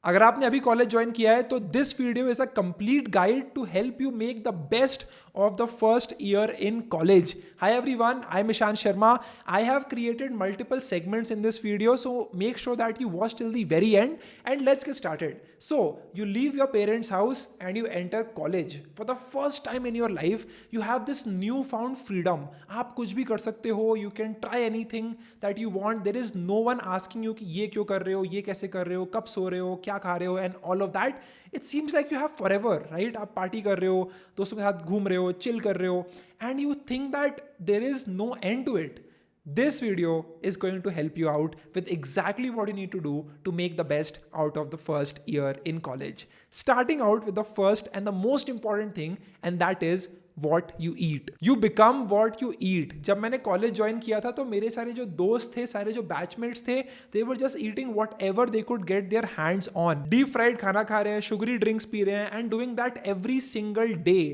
अगर आपने अभी कॉलेज ज्वाइन किया है तो this video is a complete guide to help you make the best of the first year in college. Hi everyone, I'm Ishan Sharma. I have created multiple segments in this video, so make sure that you watch till the very end and let's get started. So, you leave your parents' house and you enter college. For the first time in your life, you have this newfound freedom. आप कुछ भी कर सकते हो, you can try anything that you want. There is no one asking you कि ये क्यों कर रहे हो, ये कैसे कर रहे हो, कब सो रहे हो, क्या खा रहे हो and all of that. It seems like you have forever, right? आप पार्टी कर रहे हो, दोस्तों के साथ घूम रहे हो, चिल कर रहे हो, and you think that there is no end to it. This video is going to help you out with exactly what you need to do to make the best out of the first year in college. Starting out with the first and the most important thing, and that is what you eat. You become what you eat. जब मैंने college join किया था तो मेरे सारे जो दोस्त थे, सारे जो बैचमेट्स थे, they were just eating whatever they could get their hands on. Deep fried खाना खा रहे हैं, sugary drinks पी रहे हैं, and doing that every single day.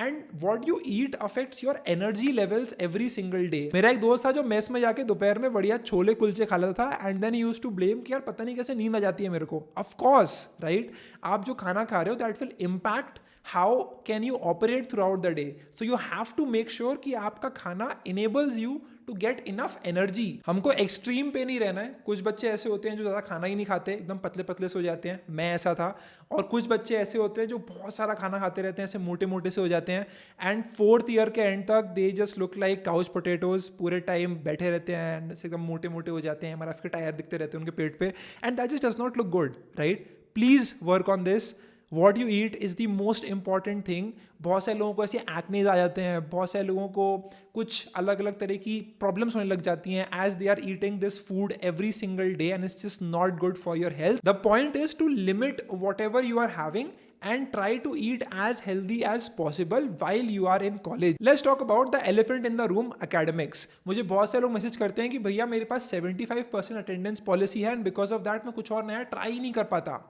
And what you eat affects your energy levels every single day. मेरा एक दोस्त था जो मेस में जाके दोपहर में बढ़िया छोले कुलचे खा लेता था and then he used to blame कि यार पता नहीं कैसे नींद आ जाती है मेरे को. Of course, right? आप जो खाना खा रहे हो that will impact how can you operate throughout the day. So you have to make sure कि आपका खाना enables you to get enough energy. हमको एक्सट्रीम पे नहीं रहना है. कुछ बच्चे ऐसे होते हैं जो ज़्यादा खाना ही नहीं खाते, एकदम पतले पतले से हो जाते हैं, मैं ऐसा था. और कुछ बच्चे ऐसे होते हैं जो बहुत सारा खाना खाते रहते हैं, ऐसे मोटे मोटे से हो जाते हैं, एंड फोर्थ ईयर के एंड तक they just look like couch potatoes, पूरे टाइम बैठे रहते हैं एंड ऐसे एकदम मोटे मोटे हो जाते हैं, हमारा के टायर दिखते रहते हैं उनके पेट पे, and that just does not look good, right? Please work on this. What you eat is the most important thing. बहुत से लोगों को ऐसे एक्नेज आ जाते हैं, बहुत से लोगों को कुछ अलग अलग तरह की प्रॉब्लम्स होने लग जाती हैं as they are eating this food every single day and it's just not good for your health. The point is to limit whatever you are having and try to eat as healthy as possible while you are in college. Let's talk about the elephant in the room, academics. मुझे बहुत से लोग message करते हैं कि भैया मेरे पास 75% attendance policy है एंड बिकॉज ऑफ दैट मैं कुछ और नया ट्राई ही नहीं कर पाता.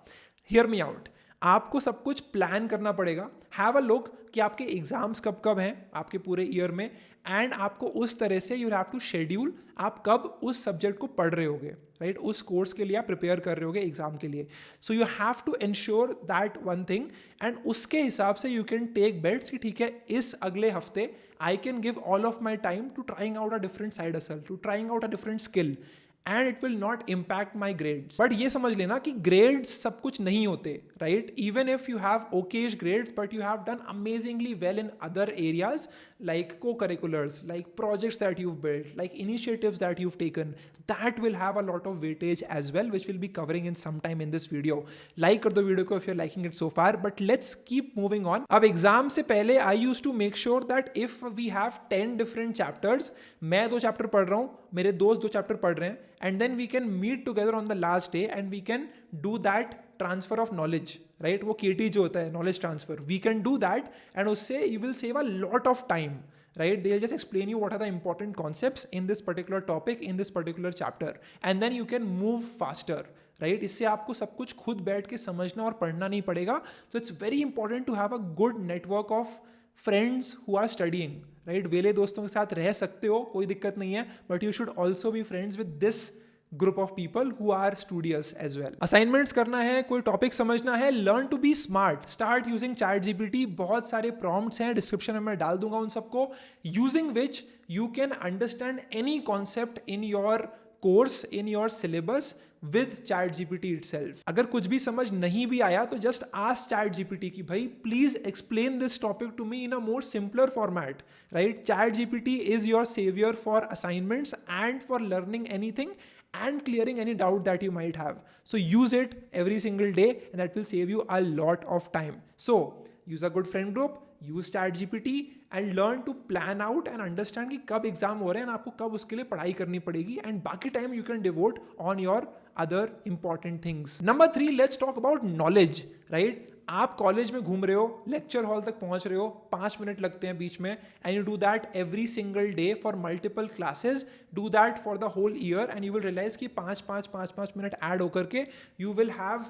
Hear me out. आपको सब कुछ प्लान करना पड़ेगा. हैव अ लुक कि आपके एग्जाम्स कब कब हैं आपके पूरे ईयर में, एंड आपको उस तरह से यू हैव टू शेड्यूल आप कब उस सब्जेक्ट को पढ़ रहे होगे, राइट? उस कोर्स के लिए आप प्रिपेयर कर रहे होगे एग्जाम के लिए. So you have to ensure that one thing, and उसके हिसाब से यू कैन टेक बेट्स कि ठीक है इस अगले हफ्ते I can give all of my time to trying out a different side hustle, to trying out a different skill, and it will not impact my grades. But ये समझ लेना कि ग्रेड्स सब कुछ नहीं होते, right? Even if you have okayish grades but you have done amazingly well in other areas like co-curriculars, like projects that you've built, like initiatives that you've taken, that will have a lot of weightage as well, which we'll be covering in some time in this video. Like कर दो video को if you're liking it so far, but let's keep moving on. अब exam से पहले I used to make sure that if we have 10 different chapters, मैं 2 chapter पढ़ रहा हूँ, मेरे दोस्त 2 चैप्टर पढ़ रहे हैं, and then we can meet together on the last day and we can do that transfer of knowledge, right? वो केटी जो होता है knowledge transfer, we can do that and उससे you will save a lot of time, right? They will just explain you what are the important concepts in this particular topic in this particular chapter, and then you can move faster, right? इससे आपको सब कुछ खुद बैठ के समझना और पढ़ना नहीं पड़ेगा. So it's very important to have a good network of friends who are studying, right? वेले दोस्तों के साथ रह सकते हो, कोई दिक्कत नहीं है, but you should also be friends with this group of people who are studious as well. Assignments करना है, कोई टॉपिक समझना है, learn to be smart, start using chat GPT. बहुत सारे प्रॉम्प्ट्स हैं, डिस्क्रिप्शन में मैं डाल दूंगा उन सबको, using which you can understand any concept in your course, in your syllabus with chat GPT itself. अगर कुछ भी समझ नहीं भी आया तो जस्ट आस्क चैट जीपीटी कि भाई please explain this topic to me in a more simpler format, right? Chat GPT is your saviour for assignments and for learning anything and clearing any doubt that you might have. So use it every single day and that will save you a lot of time. So use a good friend group, use ChatGPT and learn to plan out and understand कि कब exam हो रहे हैं और आपको कब उसके लिए पढ़ाई करनी पड़ेगी, and बाकी time you can devote on your other important things. Number 3, let's talk about knowledge, right? आप कॉलेज में घूम रहे हो, लेक्चर हॉल तक पहुंच रहे हो, 5 मिनट लगते हैं बीच में, and you do that every single day for multiple classes, do that for the whole year, and you will realise कि 5 मिनट ऐड होकर के you will have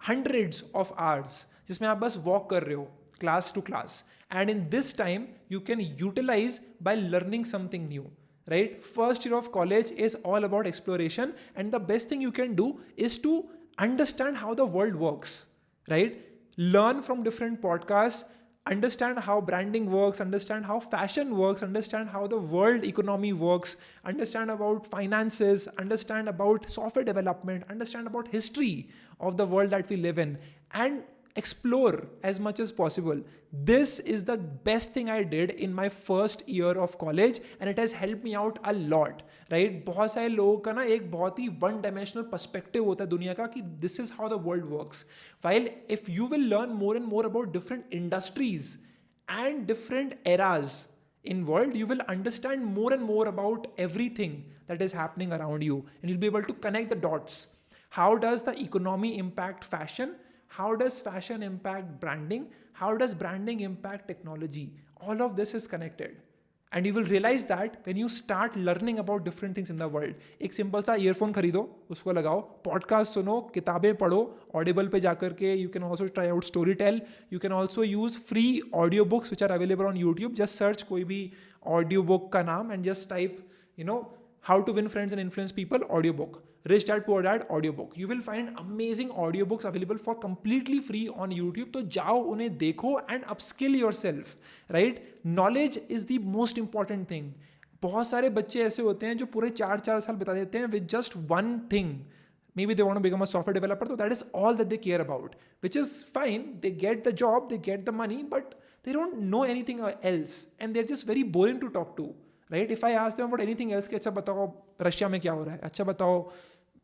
hundreds of hours जिसमें आप बस वॉक कर रहे हो class to class, and in this time you can utilize by learning something new, right? First year of college is all about exploration, and the best thing you can do is to understand how the world works, right? Learn from different podcasts, understand how branding works, understand how fashion works, understand how the world economy works, understand about finances, understand about software development, understand about history of the world that we live in, and explore as much as possible. This is the best thing I did in my first year of college and it has helped me out a lot, right? बहुत सारे लोगों का ना एक बहुत ही one dimensional perspective होता है दुनिया का कि this is how the world works. While if you will learn more and more about different industries and different eras in world, you will understand more and more about everything that is happening around you and you'll be able to connect the dots. How does the economy impact fashion? How does fashion impact branding? How does branding impact technology? All of this is connected. And you will realize that when you start learning about different things in the world. एक simple सा earphone खरीदो, उसको लगाओ, podcast सुनो, किताबें पढ़ो, Audible पे जाकर के you can also try out Storytel. You can also use free audiobooks which are available on YouTube. Just search कोई भी audiobook का नाम and just type, How to Win Friends and Influence People audiobook. Rich Dad Poor Dad audiobook. You will find amazing audiobooks available for completely free on YouTube. तो जाओ उन्हें देखो and upskill yourself, right? Knowledge is the most important thing. बहुत सारे बच्चे ऐसे होते हैं जो पूरे 4 साल बिता देते हैं with just one thing. Maybe they want to become a software developer, so that is all that they care about, which is fine. They get the job, they get the money, but they don't know anything else and they're just very boring to talk to. Right if I ask them about anything else कि अच्छा बताओ Russia में क्या हो रहा है, अच्छा बताओ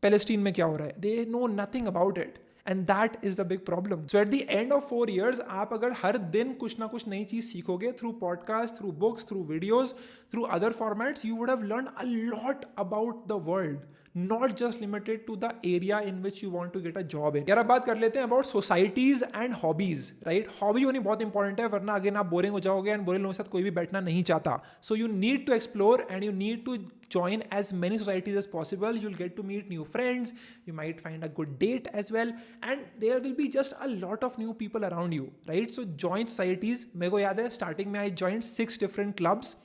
पैलेस्टीन में क्या हो रहा है, they know nothing about it and that is the big problem. So at the end of 4 years आप अगर हर दिन कुछ ना कुछ नई चीज सीखोगे through podcast, through books, through videos, through other formats, you would have learn a lot about the world, not just limited to the area in which you want to get a job in. यार अब बात कर लेते हैं about societies and hobbies, right? Hobby होनी बहुत important है, वरना अगेन आप बोरिंग हो जाओगे and बोरिंग लोगों के साथ कोई भी बैठना नहीं चाहता. So you need to explore and you need to join as many societies as possible. You'll get to meet new friends, you might find a good date as well, and there will be just a lot of new people around you, right? So join societies. मेरे को याद है starting में I joined 6 different clubs.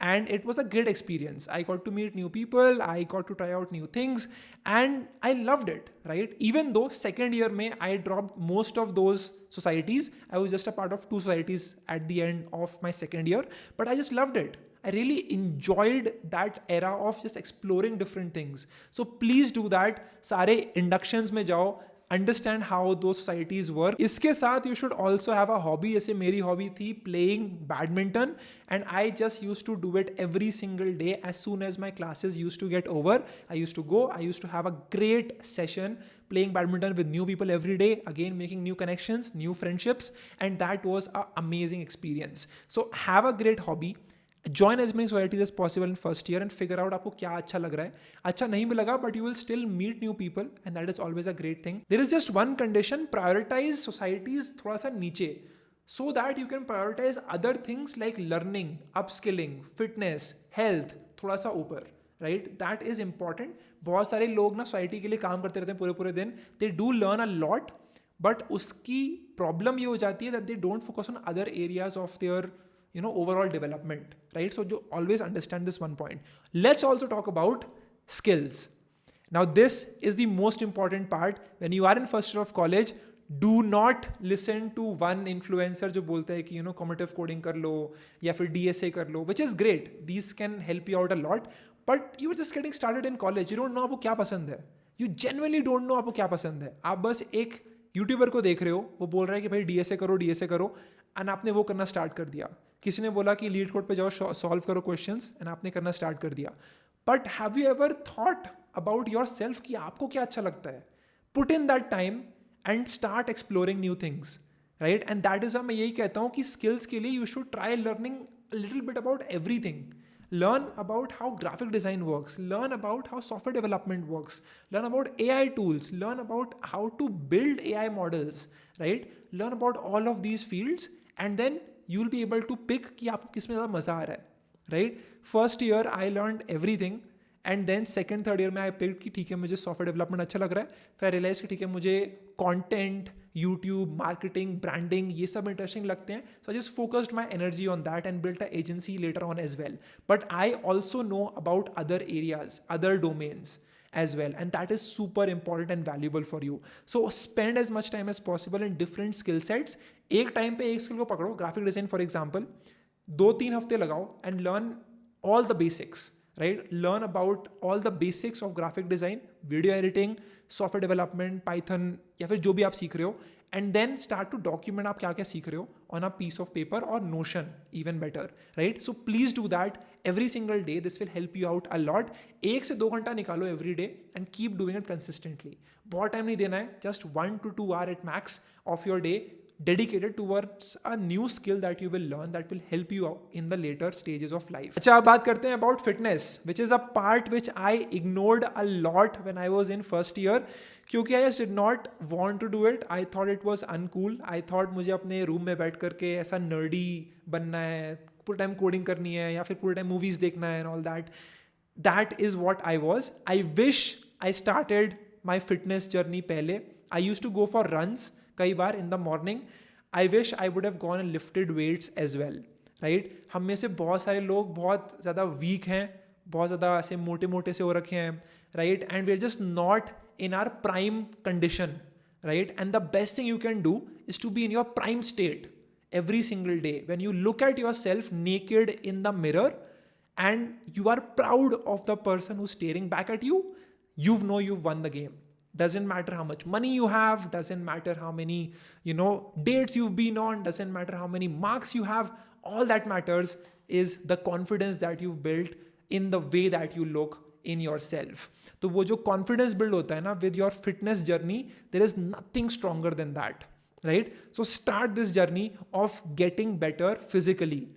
And it was a great experience. I got to meet new people, I got to try out new things, and I loved it, right? Even though second year mein I dropped most of those societies, I was just a part of 2 societies at the end of my second year, but I just loved it. I really enjoyed that era of just exploring different things. So please do that. सारे inductions में जाओ, understand how those societies work. इसके साथ you should also have a hobby. जैसे मेरी hobby थी playing badminton and I just used to do it every single day as soon as my classes used to get over. I used to go, I used to have a great session playing badminton with new people every day, again making new connections, new friendships, and that was an amazing experience. So have a great hobby. Join as many societies as possible in first year and figure out आपको क्या अच्छा लग रहा है. अच्छा नहीं भी लगा but you will still meet new people and that is always a great thing. There is just one condition, prioritize societies थोड़ा सा नीचे so that you can prioritize other things like learning, upskilling, fitness, health थोड़ा सा ऊपर, right? That is important. बहुत सारे लोग ना सोसाइटी के लिए काम करते रहते हैं पूरे पूरे दिन. They do learn a lot but उसकी प्रॉब्लम ये हो जाती है that they don't focus on other areas of their overall development, right? So you always understand this one point. Let's also talk about skills. Now this is the most important part. When you are in first year of college, do not listen to one influencer जो बोलता है कि cognitive coding कर लो या फिर DSA कर लो, which is great. These can help you out a lot, but you're just getting started in college. You don't know आपको क्या पसंद है. You genuinely don't know आपको क्या पसंद है. आप बस एक यूट्यूबर को देख रहे हो, वो बोल रहा है कि भाई DSA करो एंड आपने वो करना स्टार्ट कर दिया. किसी ने बोला कि लीड कोड पे जाओ, सॉल्व करो क्वेश्चंस एंड आपने करना स्टार्ट कर दिया. But have you ever thought about your self कि आपको क्या अच्छा लगता है? Put in that time and start exploring new things, right? And that is मैं यही कहता हूँ कि स्किल्स के लिए you should try learning little bit about everything. Learn about how graphic design works, learn about how software development works, learn about AI tools, learn about how to build AI models, right? Learn about all of these fields and then you'll be able to pick कि आपको किस में ज़्यादा मज़ा आ रहा है, right? First year I learned everything and then second third year में I picked कि ठीक है मुझे software development अच्छा लग रहा है. फिर I realized कि ठीक है मुझे content, YouTube, marketing, branding ये सब interesting लगते हैं. So I just focused my energy on that and built an agency later on as well. But I also know about other areas, other domains. as well, and that is super important and valuable for you. So spend as much time as possible in different skill sets. एक time पे एक skill को पकड़ो, graphic design for example, 2-3 हफ्ते लगाओ and learn all the basics, right? Learn about all the basics of graphic design, video editing, software development, Python, या फिर जो भी आप सीख रहे हो, and then start to document आप क्या क्या सीख रहे हो on a piece of paper or Notion, even better, right? So please do that every single day. This will help you out a lot. 1 से 2 घंटा निकालो every day and keep doing it consistently. बहुत time नहीं देना है, just 1 to 2 hours at max of your day dedicated towards a new skill that you will learn that will help you out in the later stages of life. अच्छा, अब बात करते हैं about fitness, which is a part which I ignored a lot when I was in first year, क्योंकि I just did not want to do it. I thought it was uncool. I thought मुझे अपने room में बैठ करके ऐसा nerdy बनना है, पूरे टाइम कोडिंग करनी है या फिर पूरे टाइम मूवीज देखना है and all that. That is what I was. I wish I started my fitness journey पहले. I used to go for runs कई बार in the morning. I wish I would have gone and lifted weights as well, right? हम में से बहुत सारे लोग बहुत ज़्यादा weak हैं, बहुत ज़्यादा ऐसे मोटे मोटे से हो रखे हैं, right? And we're just not in our prime condition, right? And the best thing you can do is to be in your prime state every single day. When you look at yourself naked in the mirror and you are proud of the person who's staring back at you, you know you've won the game. Doesn't matter how much money you have, doesn't matter how many, dates you've been on, doesn't matter how many marks you have. All that matters is the confidence that you've built in the way that you look in yourself. तो वो जो confidence build होता है ना with your fitness journey, there is nothing stronger than that, right? So start this journey of getting better physically.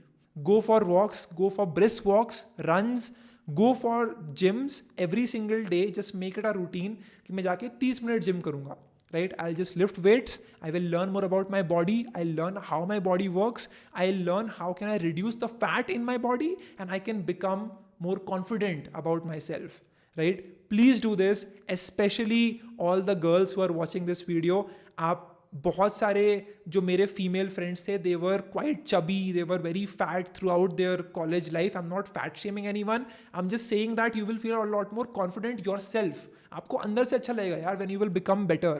Go for walks, go for brisk walks, runs, go for gyms every single day. Just make it a routine कि मैं जाके 30 minute gym करूंगा, right? I'll just lift weights. I will learn more about my body. I'll learn how my body works. I'll learn how can I reduce the fat in my body and I can become more confident about myself, right? Please do this, especially all the girls who are watching this video. आप बहुत सारे जो मेरे female friends थे, they were quite chubby, they were very fat throughout their college life. I'm not fat shaming anyone. I'm just saying that you will feel a lot more confident yourself. आपको अंदर से अच्छा लगेगा यार when you will become better.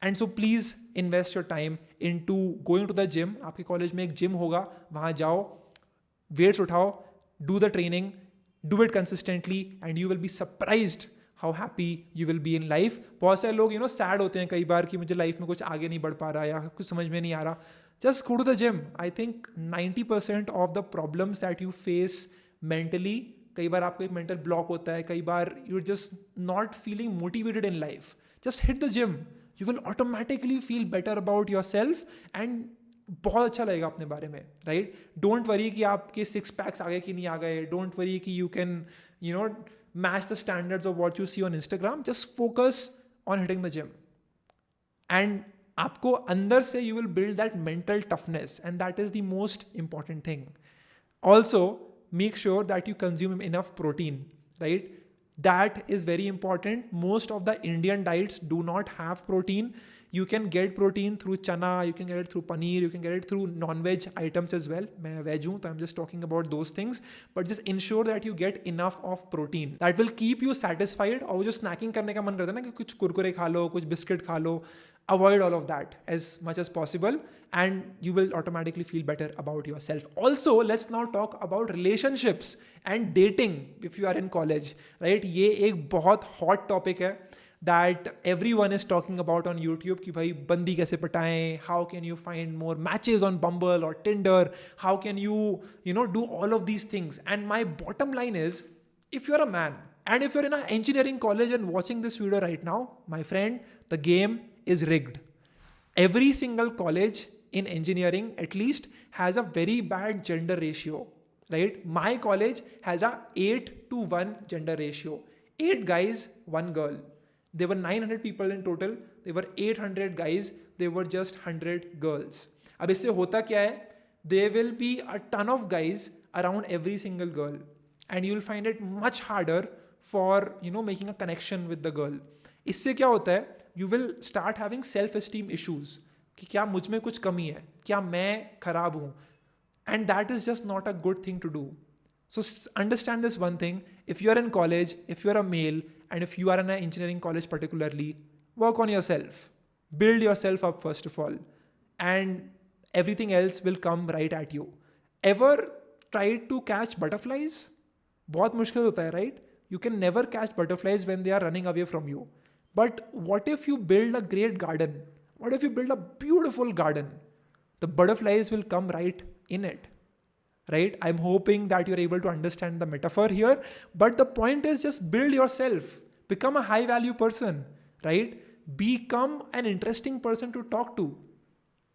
And so please invest your time into going to the gym. आपके college में एक gym होगा, वहाँ जाओ, weights उठाओ, do the training, do it consistently and you will be surprised how happy you will be in life. बहुत सारे लोग sad होते हैं कई बार कि मुझे लाइफ में कुछ आगे नहीं बढ़ पा रहा या कुछ समझ में नहीं आ रहा. Just go to the gym. I think 90% of the problems that you face mentally, कई बार आपको एक mental block होता है, कई बार you're just not feeling motivated in life. Just hit the gym. You will automatically feel better about yourself and बहुत अच्छा लगेगा अपने बारे में, राइट? डोंट वरी कि आपके 6 पैक्स आ गए कि नहीं आ गए. डोंट वरी कि you can match the standards of what you see on Instagram. Just focus on hitting the gym. And आपको अंदर से you will build that mental toughness and that is the most important thing. Also, make sure that you consume enough protein, right? That is very important. Most of the Indian diets do not have protein. You can get protein through chana, you can get it through paneer, you can get it through non-veg items as well. मैं veg हूँ, तो I'm just talking about those things. But just ensure that you get enough of protein. That will keep you satisfied. और वो जो snacking करने का मन करता है ना कि कुछ कुरकुरे खा लो, कुछ बिस्किट खा लो, avoid all of that as much as possible and you will automatically feel better about yourself. Also, let's now talk about relationships and dating if you are in college, right? ये एक बहुत hot topic है that everyone is talking about on YouTube कि भाई बंदी कैसे पटाएं, how can you find more matches on Bumble or Tinder, how can you do all of these things. And my bottom line is, if you're a man and if you're in an engineering college and watching this video right now, my friend, the game is rigged. Every single college in engineering at least has a very bad gender ratio, right? My college has a 8-to-1 gender ratio. 8 guys, 1 girl. There were 900 people in total. There were 800 guys. There were just 100 girls. अब इससे होता क्या है? There will be a ton of guys around every single girl. And you will find it much harder for, making a connection with the girl. इससे क्या होता है? You will start having self-esteem issues. कि क्या मुझ में कुछ कमी है? क्या मैं खराब हूँ? And that is just not a good thing to do. So understand this one thing. If you're in college, if you're a male, and if you are in an engineering college particularly, work on yourself, build yourself up first of all, and everything else will come right at you. Ever tried to catch butterflies? बहुत मुश्किल होता है, right? You can never catch butterflies when they are running away from you. But what if you build a great garden? What if you build a beautiful garden? The butterflies will come right in it, right? I'm hoping that you're able to understand the metaphor here. But the point is, just build yourself, become a high value person, right? Become an interesting person to talk to,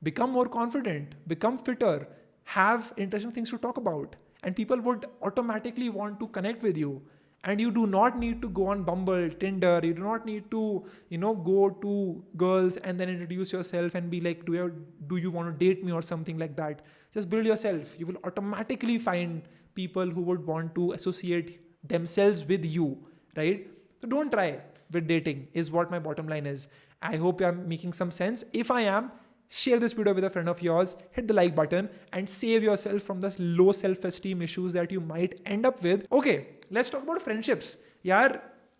become more confident, become fitter, have interesting things to talk about, and people would automatically want to connect with you. And you do not need to go on Bumble, Tinder. You do not need to, go to girls and then introduce yourself and be like, do you want to date me or something like that? Just build yourself. You will automatically find people who would want to associate themselves with you, right? So don't try with dating is what my bottom line is. I hope I'm making some sense. If I am, share this video with a friend of yours, hit the like button, and save yourself from the low self-esteem issues that you might end up with. Okay, let's talk about friendships. यार,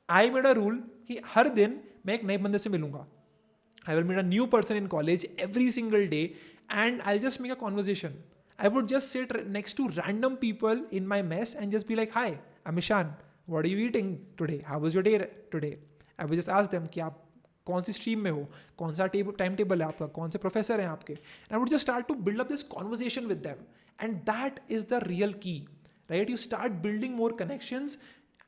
I made a rule कि हर दिन मैं एक नए बंदे से मिलूंगा. I will meet a new person in college every single day and I'll just make a conversation. I would just sit next to random people in my mess and just be like, hi, I'm Ishan. What are you eating today? How was your day today? I would just ask them कि आप कौन सी stream में हो, कौन सा time table है आपका, कौन से प्रोफेसर हैं आपके. And I would just start to build up this conversation with them, and that is the real key, right? You start building more connections,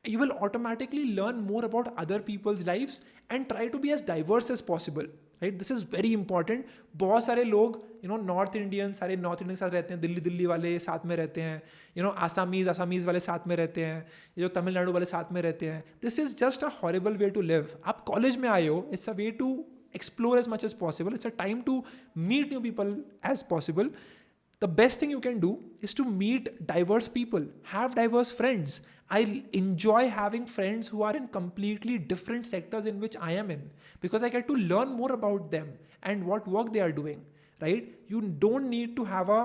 you will automatically learn more about other people's lives and try to be as diverse as possible, right? This is very important. बहुत सारे लोग north Indian, सारे north Indian के साथ रहते हैं, दिल्ली वाले साथ में रहते हैं, आसामीज वाले साथ में रहते हैं, जो तमिलनाडु वाले साथ में रहते हैं. This is just a horrible way to live. आप कॉलेज में आए हो, it's a way to explore as much as possible. It's a time to meet new people as possible. The best thing you can do is to meet diverse people, have diverse friends. I enjoy having friends who are in completely different sectors in which I am in, because I get to learn more about them and what work they are doing, right? You don't need to have a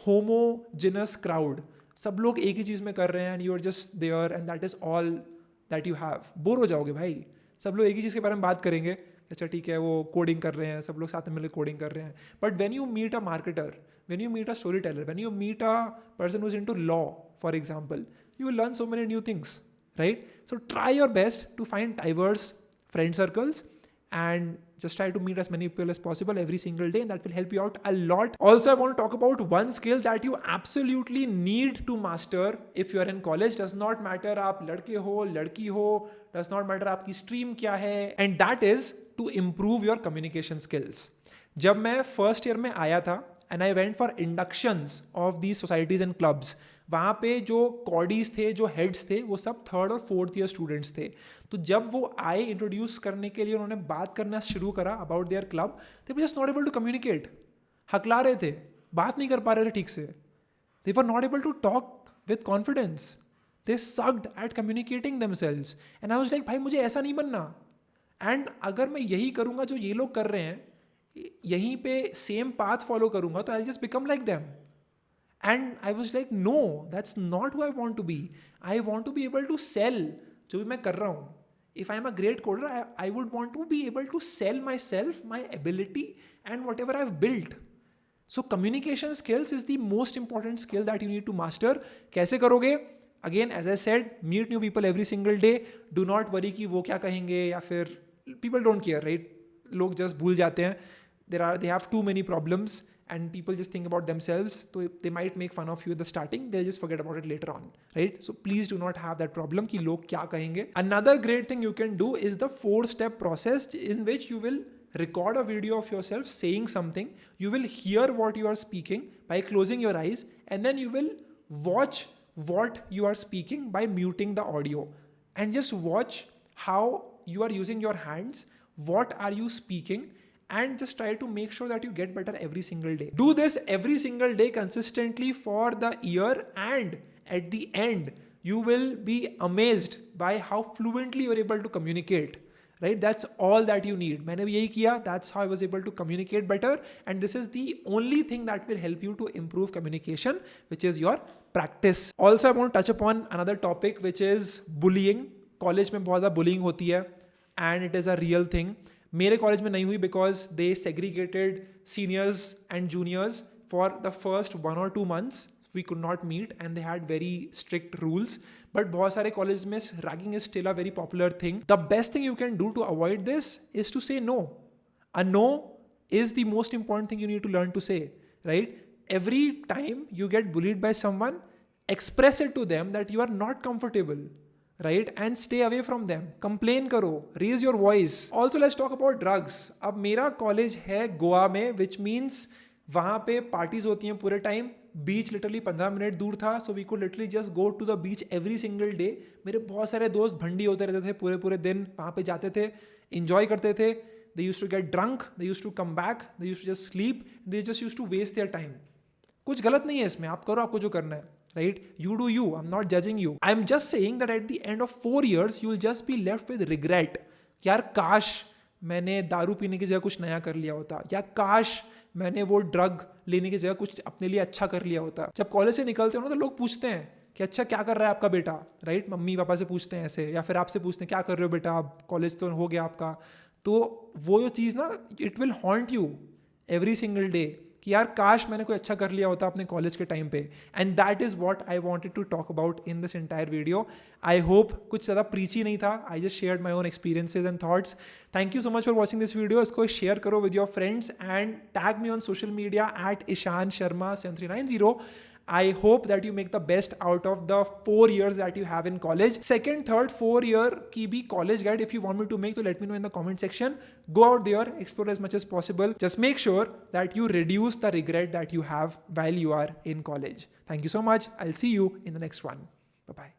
homogeneous crowd. सब लोग एक ही चीज़ में कर रहे हैं and you are just there and that is all that you have. Bore हो जाओगे भाई. सब लोग एक ही चीज़ के बारे में बात करेंगे. अच्छा ठीक है, वो कोडिंग कर रहे हैं, सब लोग साथ में मिलकर कोडिंग कर रहे हैं. But when you meet a marketer, when you meet a storyteller, when you meet a person who's into law, for example, you will learn so many new things, right? So try your best to find diverse friend circles and just try to meet as many people as possible every single day, and that will help you out a lot. Also, I want to talk about one skill that you absolutely need to master if you are in college. Does not matter आप लड़के हो, लड़की हो, does not matter आपकी stream क्या है, and that is to improve your communication skills. जब मैं first year में आया था and I went for inductions of these societies and clubs, वहाँ पे जो कॉडीज थे, जो हेड्स थे, वो सब 3rd और 4th ईयर स्टूडेंट्स थे. तो जब वो आए इंट्रोड्यूस करने के लिए, उन्होंने बात करना शुरू करा about their club, they were just not able to communicate. हकला रहे थे, बात नहीं कर पा रहे थे ठीक से. They were not able to talk with confidence. They sucked at communicating themselves. And I was like, भाई मुझे ऐसा नहीं बनना. एंड अगर मैं यही करूँगा जो ये लोग कर रहे हैं, यहीं पे सेम पाथ फॉलो करूंगा, तो I just become like them. And I was like, no, that's not who I want to be. I want to be able to sell जो भी मैं कर रहा हूँ. If I am a great coder, I would want to be able to sell myself, my ability and whatever I have built. So communication skills is the most important skill that you need to master. कैसे करोगे? Again, as I said, meet new people every single day. Do not worry कि वो क्या कहेंगे, या फिर people don't care, right? लोग just भूल जाते हैं. They have too many problems and people just think about themselves, so they might make fun of you at the starting, they'll just forget about it later on, right? So please do not have that problem ki log kya kahenge. Another great thing you can do is the 4-step process in which you will record a video of yourself saying something. You will hear what you are speaking by closing your eyes, and then you will watch what you are speaking by muting the audio, and just watch how you are using your hands, what are you speaking, and just try to make sure that you get better every single day. Do this every single day consistently for the year, and at the end you will be amazed by how fluently you're able to communicate, right? That's all that you need. मैंने भी यही किया. That's how I was able to communicate better, and this is the only thing that will help you to improve communication, which is your practice. Also, I want to touch upon another topic, which is bullying. College में बहुत ज़्यादा bullying होती है and it is a real thing. मेरे college में नहीं हुई because they segregated seniors and juniors for the first 1 or 2 months. We could not meet and they had very strict rules. But बहुत सारे कॉलेज में ragging is still a very popular thing. The best thing you can do to avoid this is to say no. A no is the most important thing you need to learn to say, right? Every time you get bullied by someone, express it to them that you are not comfortable, right? And stay away from them. Complain करो, raise your voice. Also let's talk about drugs. अब मेरा college है गोवा में, which means वहाँ पे parties होती हैं पूरे टाइम. बीच लिटरली 15 मिनट दूर था, so we could literally just go to the beach every single day. मेरे बहुत सारे दोस्त भंडी होते रहते थे पूरे पूरे दिन, वहाँ पे जाते थे, इंजॉय करते थे. They use to get drunk, they use to come back, they use to just sleep, they just use to waste their time. कुछ गलत नहीं है इसमें, आप करो आपको जो करना है, right? You do you, I am not judging you. I am just saying that at the end of 4 years you will just be left with regret. यार काश मैंने दारू पीने की जगह कुछ नया कर लिया होता, या काश मैंने वो ड्रग लेने की जगह कुछ अपने लिए अच्छा कर लिया होता. जब कॉलेज से निकलते हो ना तो लोग पूछते हैं कि अच्छा क्या कर रहा है आपका बेटा, राइट? मम्मी पापा से पूछते हैं ऐसे, या फिर आपसे पूछते हैं क्या कर रहे हो बेटा, आप कॉलेज तो हो गया आपका. तो वो जो चीज़ ना, it will haunt you every single day कि यार काश मैंने कोई अच्छा कर लिया होता अपने कॉलेज के टाइम पे. And that is what I wanted to talk about in this entire video. I hope कुछ ज़्यादा प्रीची नहीं था. I just shared my own experiences and thoughts. Thank you so much for watching this video. इसको share करो with your friends and tag me on social media @Ishan Sharma 7390. I hope that you make the best out of the 4 years that you have in college. Second, third, 4 year की भी college guide if you want me to make, so let me know in the comment section. Go out there, explore as much as possible. Just make sure that you reduce the regret that you have while you are in college. Thank you so much. I'll see you in the next one. Bye-bye.